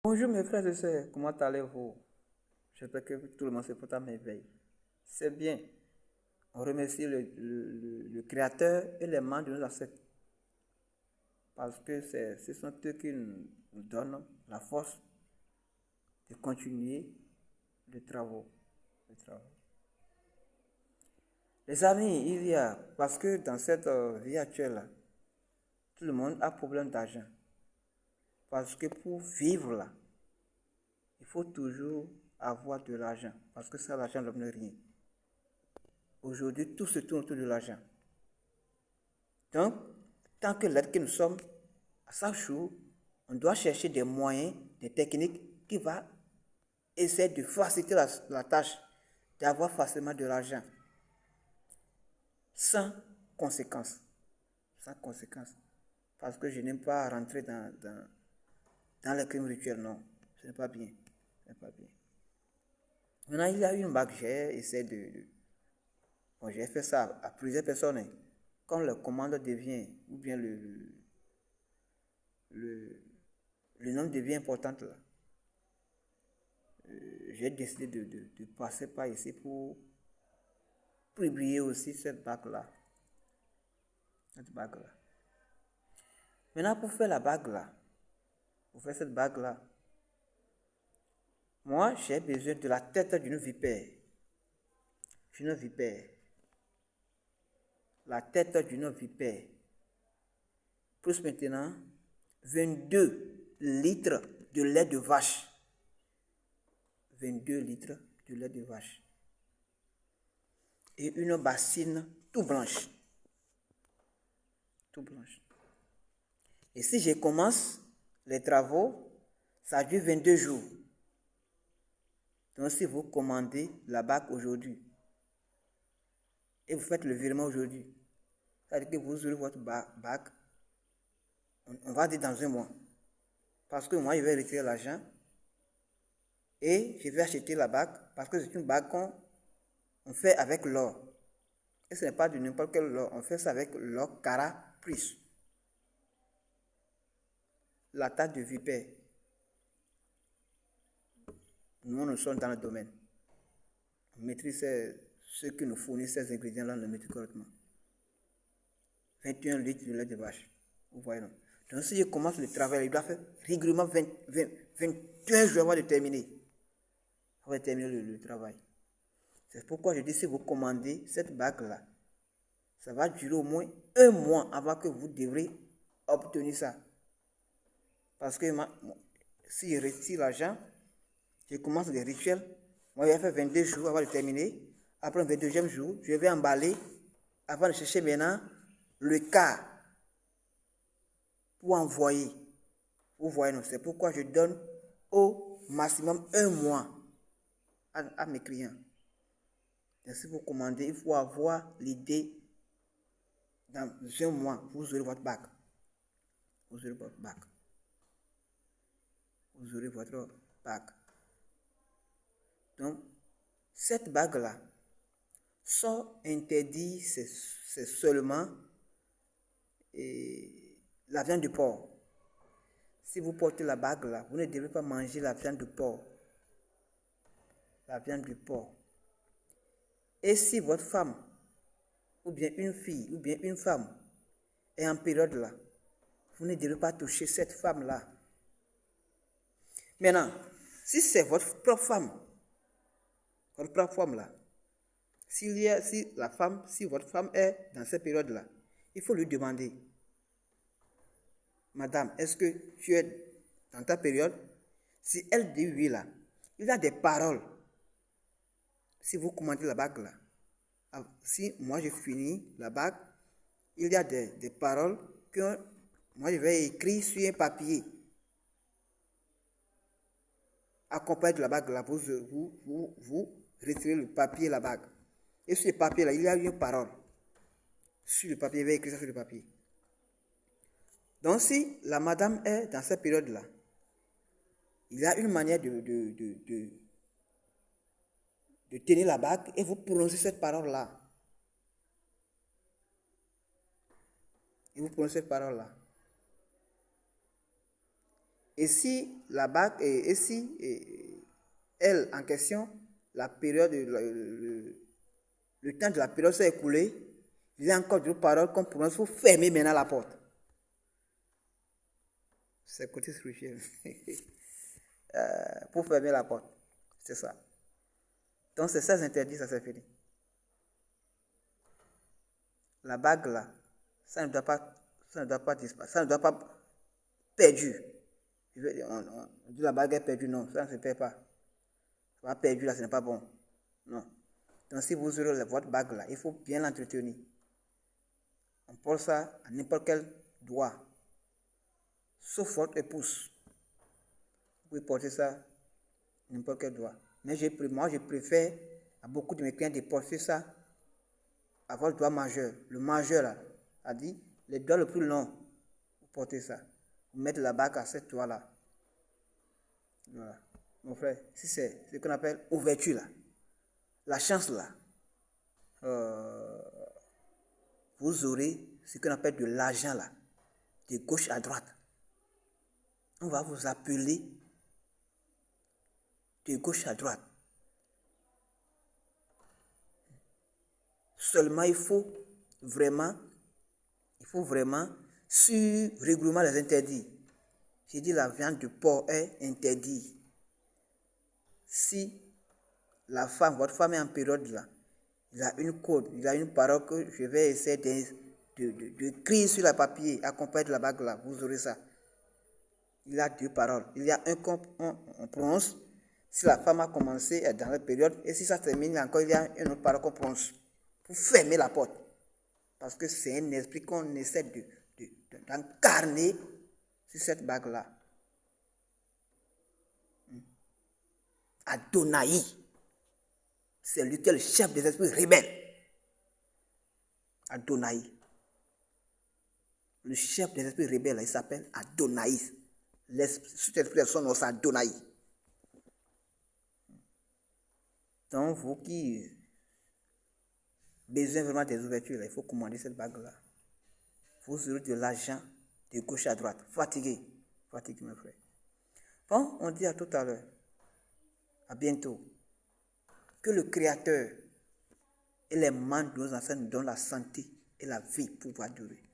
Bonjour mes frères et sœurs, comment allez-vous? J'espère que tout le monde se porte à merveille. C'est bien. On remercie le Créateur et les membres de nos ancêtres parce que ce sont eux qui nous donnent la force de continuer les travaux. Les amis, parce que dans cette vie actuelle, tout le monde a problème d'argent. Parce que pour vivre là, il faut toujours avoir de l'argent. Parce que sans l'argent, l'homme n'est rien. Aujourd'hui, tout se tourne autour de l'argent. Donc, tant que l'être que nous sommes, à chaque jour, on doit chercher des moyens, des techniques qui vont essayer de faciliter la tâche d'avoir facilement de l'argent. Sans conséquence. Sans conséquence. Parce que je n'aime pas rentrer dans les crimes rituels, non. Ce n'est pas bien. Ce n'est pas bien. Maintenant, il y a une bague, j'ai essayé Bon, j'ai fait ça à plusieurs personnes. Quand le commande devient, ou bien le nombre devient important là, j'ai décidé de passer par ici pour publier aussi cette bague-là. Cette bague-là. Maintenant, pour faire la bague-là, pour faire cette bague-là, moi, j'ai besoin de la tête d'une vipère. D'une vipère. La tête d'une vipère. Plus maintenant, 22 litres de lait de vache. 22 litres de lait de vache. Et une bassine tout blanche. Tout blanche. Et si je commence les travaux, ça dure 22 jours. Donc si vous commandez la bague aujourd'hui et vous faites le virement aujourd'hui, ça veut dire que vous aurez votre bague, on va dire dans un mois. Parce que moi, je vais retirer l'argent et je vais acheter la bague parce que c'est une bague qu'on fait avec l'or. Et ce n'est pas de n'importe quel or, on fait ça avec l'or Cara Plus. La taille de vipère. Nous sommes dans le domaine. On maîtrise ceux qui nous fournissent ces ingrédients-là, on les maîtrise correctement. 21 litres de lait de vache. Vous voyez, non? Donc, si je commence le travail, il doit faire régulièrement 21 jours avant de terminer. Avant de terminer le travail. C'est pourquoi je dis, si vous commandez cette bague-là, ça va durer au moins un mois avant que vous devrez obtenir ça. Parce que si je retire l'argent, je commence les rituels. Moi, je vais faire 22 jours avant de terminer. Après le 22e jour, je vais emballer avant de chercher maintenant le quart pour envoyer. Vous voyez, non? C'est pourquoi je donne au maximum un mois à mes clients. Et si vous commandez, il faut avoir l'idée dans un mois, vous aurez votre bague. Vous aurez votre bague. Vous aurez votre bague. Donc, cette bague-là, sans interdit, c'est seulement la viande de porc. Si vous portez la bague là, vous ne devez pas manger la viande de porc. La viande de porc. Et si votre femme, ou bien une fille, ou bien une femme, est en période là, vous ne devez pas toucher cette femme-là. Maintenant, si c'est votre propre femme là, si votre femme est dans cette période-là, il faut lui demander, Madame, est-ce que tu es dans ta période? Si elle dit oui là, il y a des paroles. Si vous commandez la bague là, si moi je finis la bague, il y a des paroles que moi je vais écrire sur un papier. Accompagné de la bague là, vous retirez le papier, la bague. Et sur le papier là, il y a une parole. Sur le papier, il va écrire ça sur le papier. Donc si la madame est dans cette période-là, il y a une manière de tenir la bague et vous prononcez cette parole-là. Et vous prononcez cette parole-là. Et si la bague, et si elle en question, la période, le temps de la période s'est écoulé, il y a encore d'autres paroles qu'on prononce pour fermer maintenant la porte. C'est côté spirituel. Pour fermer la porte. C'est ça. Donc c'est ça interdit, ça c'est fini. La bague là, ça ne doit pas disparaître, ça ne doit pas perdu. On dit la bague est perdue, non, ça ne se perd pas. Ça va perdu là, ce n'est pas bon. Non. Donc si vous aurez votre bague là, il faut bien l'entretenir. On porte ça à n'importe quel doigt, sauf votre épouse. Vous pouvez porter ça à n'importe quel doigt. Mais moi, je préfère à beaucoup de mes clients de porter ça à votre doigt majeur. Le majeur là, a dit, les doigts le plus long, vous portez ça. Vous mettez la bague à cette doigt-là. Voilà. Mon frère, si c'est ce qu'on appelle ouverture là, la chance là, vous aurez ce qu'on appelle de l'argent là, de gauche à droite. On va vous appeler de gauche à droite. Seulement, il faut vraiment suivre régulièrement les interdits. J'ai dit la viande de porc est interdite. Si la femme, votre femme est en période là, il a une code, il a une parole que je vais essayer d'écrire sur le papier, accompagné de la bague là, vous aurez ça. Il a deux paroles. Il y a un qu'on prononce si la femme a commencé dans la période, et si ça termine encore, il y a une autre parole qu'on prononce pour fermer la porte. Parce que c'est un esprit qu'on essaie d'encarner sur cette bague-là. Adonai, c'est lui qui est le chef des esprits rebelles. Adonai. Le chef des esprits rebelles, il s'appelle Adonai. Cet esprit, son nom, c'est Adonai. Donc, vous qui besoin vraiment des ouvertures, il faut commander cette bague-là. Vous aurez de l'argent de gauche à droite. Fatigué, mes frères. Bon, on dit à tout à l'heure. À bientôt. Que le Créateur et les membres de nos ancêtres nous donnent la santé et la vie pour pouvoir durer.